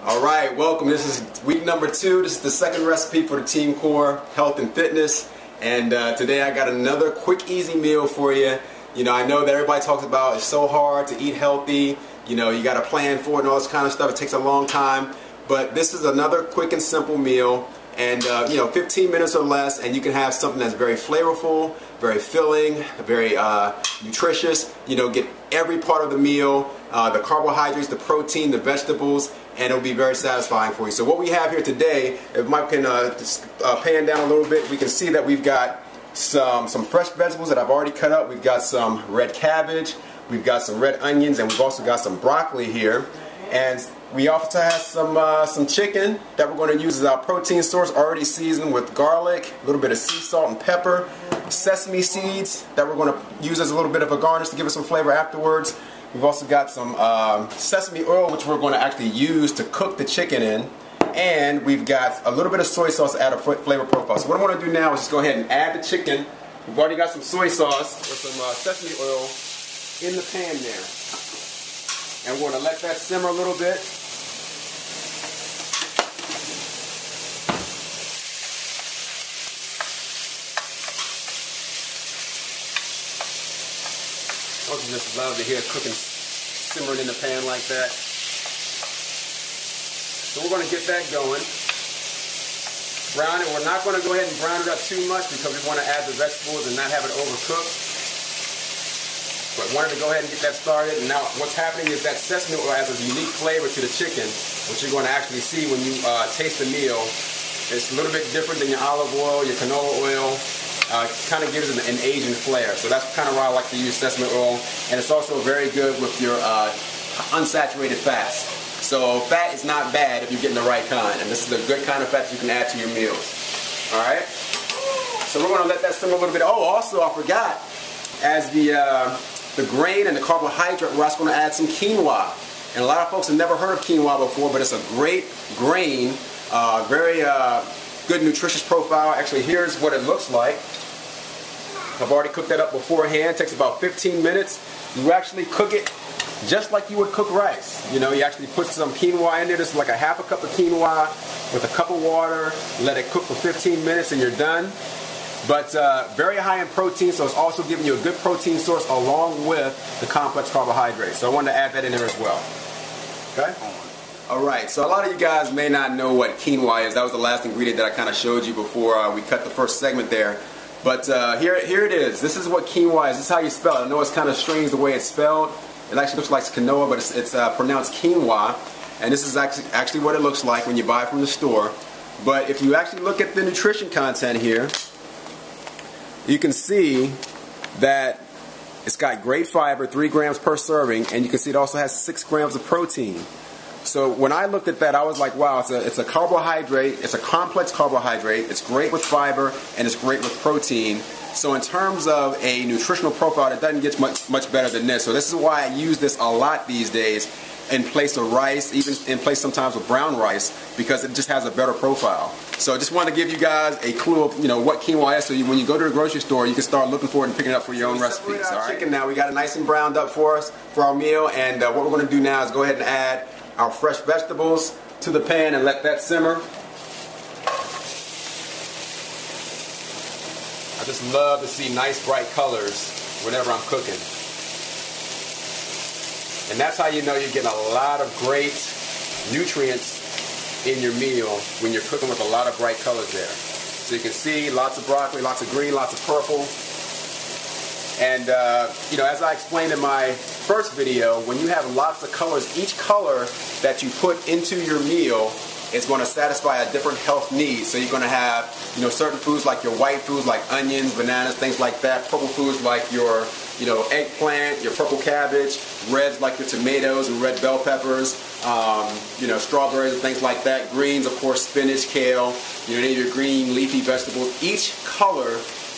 All right, welcome. This is week number 2. This is the second recipe for the Team Core Health and Fitness. And today I got another quick, easy meal for you. You know, I know that everybody talks about it's so hard to eat healthy. You know, you got to plan for it and all this kind of stuff. It takes a long time. But this is another quick and simple meal. And, you know, 15 minutes or less, and you can have something that's very flavorful, very filling, very nutritious. You know, get every part of the meal, the carbohydrates, the protein, the vegetables, and it'll be very satisfying for you. So what we have here today, if Mike can pan down a little bit, we can see that we've got some fresh vegetables that I've already cut up. We've got some red cabbage, we've got some red onions, and we've also got some broccoli here. And we also have some chicken that we're going to use as our protein source, already seasoned with garlic, a little bit of sea salt and pepper, sesame seeds that we're going to use as a little bit of a garnish to give us some flavor afterwards. We've also got some sesame oil, which we're going to actually use to cook the chicken in. And we've got a little bit of soy sauce to add a flavor profile. So what I want to do now is just go ahead and add the chicken. We've already got some soy sauce or some sesame oil in the pan there. And we're going to let that simmer a little bit. I just love to hear cooking simmering in the pan like that. So we're going to get that going. Brown it. We're not going to go ahead and brown it up too much because we want to add the vegetables and not have it overcooked. But wanted to go ahead and get that started. And now what's happening is that sesame oil adds a unique flavor to the chicken, which you're going to actually see when you taste the meal. It's a little bit different than your olive oil, your canola oil. Kind of gives it an Asian flair. So that's kind of why I like to use sesame oil. And it's also very good with your unsaturated fats. So fat is not bad if you're getting the right kind. And this is a good kind of fat that you can add to your meals. Alright? So we're going to let that simmer a little bit. Oh, also I forgot, as the grain and the carbohydrate, we're also going to add some quinoa. And a lot of folks have never heard of quinoa before, but it's a great grain, very good nutritious profile. Actually, here's what it looks like. I've already cooked that up beforehand. It takes about 15 minutes. You actually cook it just like you would cook rice. You know, you actually put some quinoa in there. This is like a half a cup of quinoa with a cup of water. Let it cook for 15 minutes and you're done. But very high in protein, so it's also giving you a good protein source along with the complex carbohydrates. So I wanted to add that in there as well. Okay? Alright, so a lot of you guys may not know what quinoa is. That was the last ingredient that I kind of showed you before we cut the first segment there. But here it is. This is what quinoa is. This is how you spell it. I know it's kind of strange the way it's spelled. It actually looks like quinoa, but it's pronounced quinoa. And this is actually what it looks like when you buy it from the store. But if you actually look at the nutrition content here, you can see that it's got great fiber, 3 grams per serving, and you can see it also has 6 grams of protein. So when I looked at that, I was like, wow, it's a carbohydrate, it's a complex carbohydrate, it's great with fiber, and it's great with protein. So in terms of a nutritional profile, it doesn't get much better than this. So this is why I use this a lot these days in place of rice, even in place sometimes with brown rice, because it just has a better profile. So I just want to give you guys a clue of, you know, what quinoa is, so when you go to the grocery store, you can start looking for it and picking it up for your own recipes. All right. Chicken now, we got it nice and browned up for us for our meal, and what we're going to do now is go ahead and add our fresh vegetables to the pan and let that simmer. I just love to see nice bright colors whenever I'm cooking. And that's how you know you're getting a lot of great nutrients in your meal when you're cooking with a lot of bright colors there. So you can see lots of broccoli, lots of green, lots of purple. And you know, as I explained in my first video, when you have lots of colors, each color that you put into your meal is going to satisfy a different health need. So you're going to have, you know, certain foods like your white foods like onions, bananas, things like that. Purple foods like your, you know, eggplant, your purple cabbage. Reds like your tomatoes and red bell peppers. You know, strawberries and things like that. Greens, of course, spinach, kale. You know, any of your green leafy vegetables. Each color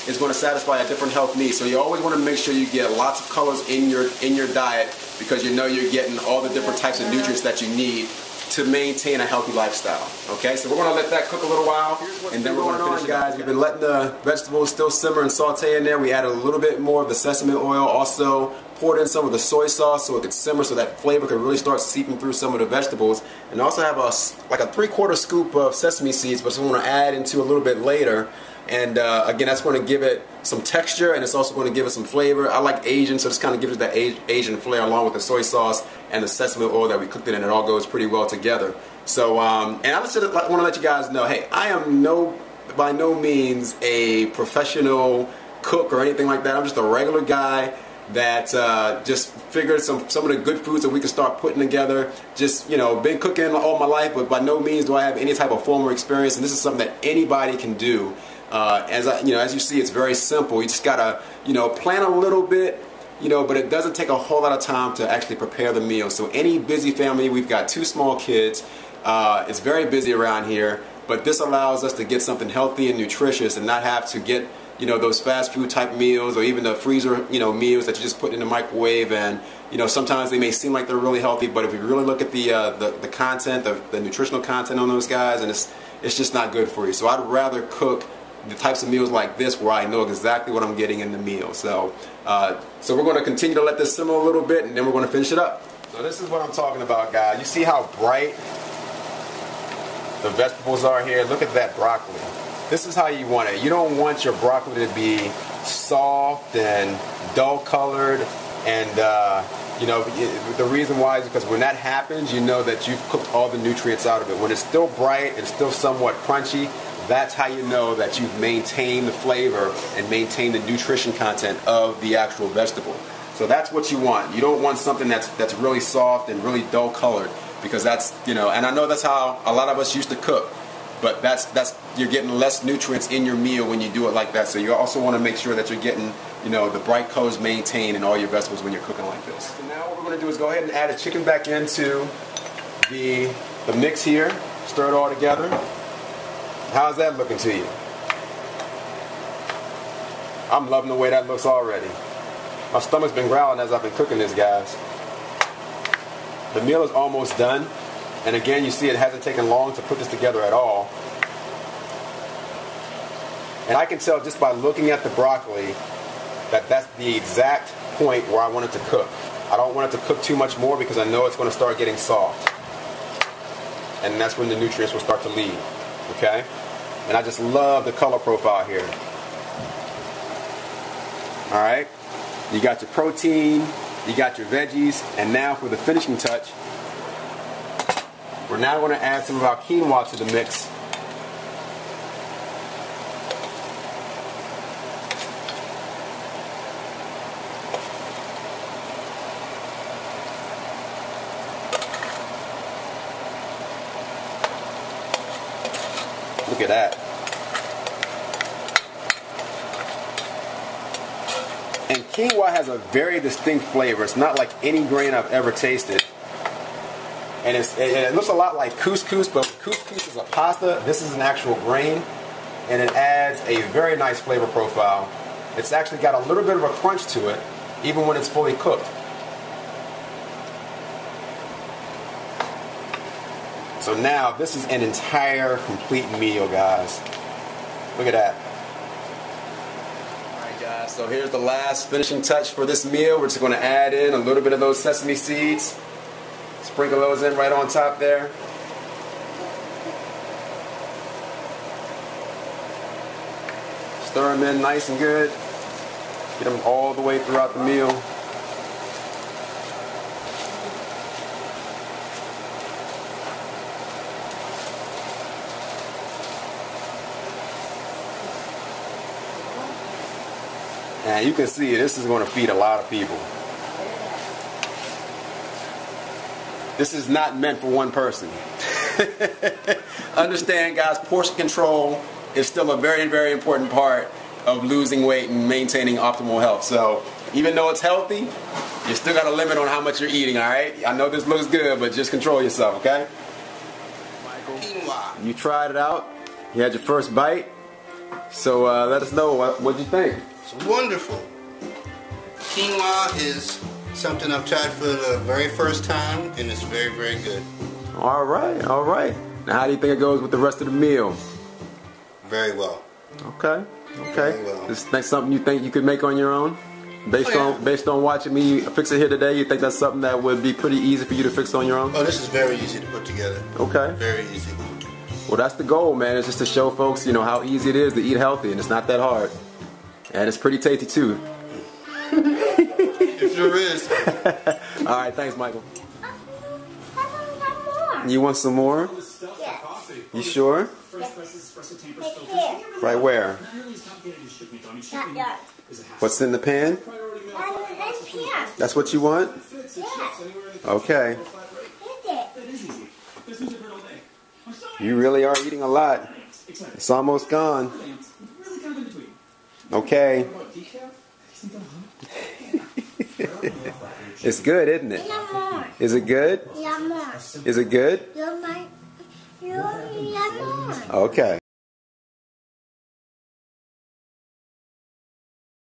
is going to satisfy a different health need. So you always want to make sure you get lots of colors in your diet, because you know you're getting all the different types of nutrients that you need to maintain a healthy lifestyle. Okay, so we're going to let that cook a little while, and then we're going to finish it, guys. We've been letting the vegetables still simmer and saute in there. We added a little bit more of the sesame oil, also poured in some of the soy sauce so it could simmer, so that flavor could really start seeping through some of the vegetables. And also have like a 3/4 scoop of sesame seeds, but we want to add into a little bit later. And again, that's going to give it some texture, and it's also going to give it some flavor. I like Asian, so this kind of gives it that Asian flair along with the soy sauce and the sesame oil that we cooked it in. It all goes pretty well together. So, and I just want to let you guys know, hey, I am by no means a professional cook or anything like that. I'm just a regular guy that just figured some of the good foods that we can start putting together. Just, you know, been cooking all my life, but by no means do I have any type of formal experience, and this is something that anybody can do. As you see, it's very simple. You just gotta, plan a little bit, but it doesn't take a whole lot of time to actually prepare the meal. So any busy family, we've got 2 small kids, it's very busy around here, but this allows us to get something healthy and nutritious and not have to get, those fast food type meals or even the freezer, meals that you just put in the microwave. And, sometimes they may seem like they're really healthy, but if you really look at the content, the nutritional content on those guys, and it's just not good for you. So I'd rather cook the types of meals like this where I know exactly what I'm getting in the meal. So we're going to continue to let this simmer a little bit, and then we're going to finish it up. So this is what I'm talking about, guys. You see how bright the vegetables are here? Look at that broccoli. This is how you want it. You don't want your broccoli to be soft and dull colored, and the reason why is because when that happens, you know that you've cooked all the nutrients out of it. When it's still bright and still somewhat crunchy, that's how you know that you've maintained the flavor and maintained the nutrition content of the actual vegetable. So that's what you want. You don't want something that's really soft and really dull colored, because that's, and I know that's how a lot of us used to cook, but you're getting less nutrients in your meal when you do it like that. So you also want to make sure that you're getting, the bright colors maintained in all your vegetables when you're cooking like this. So now what we're going to do is go ahead and add the chicken back into the mix here, stir it all together. How's that looking to you? I'm loving the way that looks already. My stomach's been growling as I've been cooking this, guys. The meal is almost done. And again, you see it hasn't taken long to put this together at all. And I can tell just by looking at the broccoli that that's the exact point where I want it to cook. I don't want it to cook too much more because I know it's going to start getting soft. And that's when the nutrients will start to leave. Okay? And I just love the color profile here. Alright? You got your protein, you got your veggies, and now for the finishing touch, we're now going to add some of our quinoa to the mix. Look at that. And quinoa has a very distinct flavor. It's not like any grain I've ever tasted. And it looks a lot like couscous, but couscous is a pasta. This is an actual grain, and it adds a very nice flavor profile. It's actually got a little bit of a crunch to it, even when it's fully cooked. So now this is an entire complete meal, guys. Look at that. Alright guys, so here's the last finishing touch for this meal. We're just going to add in a little bit of those sesame seeds. Sprinkle those in right on top there. Stir them in nice and good. Get them all the way throughout the meal. And you can see this is going to feed a lot of people. This is not meant for one person. Understand, guys, portion control is still a very, very important part of losing weight and maintaining optimal health. So even though it's healthy, you still got a limit on how much you're eating, all right? I know this looks good, but just control yourself, okay? Michael, you tried it out. You had your first bite. So let us know what you think. It's wonderful. Quinoa is something I've tried for the very first time, and it's very, very good. All right, all right. Now, how do you think it goes with the rest of the meal? Very well. Okay, okay. Very well. Is that something you think you could make on your own? Based on watching me fix it here today, you think that's something that would be pretty easy for you to fix on your own? Oh, this is very easy to put together. Okay. Very easy. Well, that's the goal, man. It's just to show folks, you know, how easy it is to eat healthy, and it's not that hard. And it's pretty tasty too. It sure is. All right, thanks, Michael. You want some more? Yes. You sure? Right where? Not yet. What's in the pan? That's what you want? Okay. You really are eating a lot. It's almost gone. Okay. It's good, isn't it? Is it good? Is it good? Okay.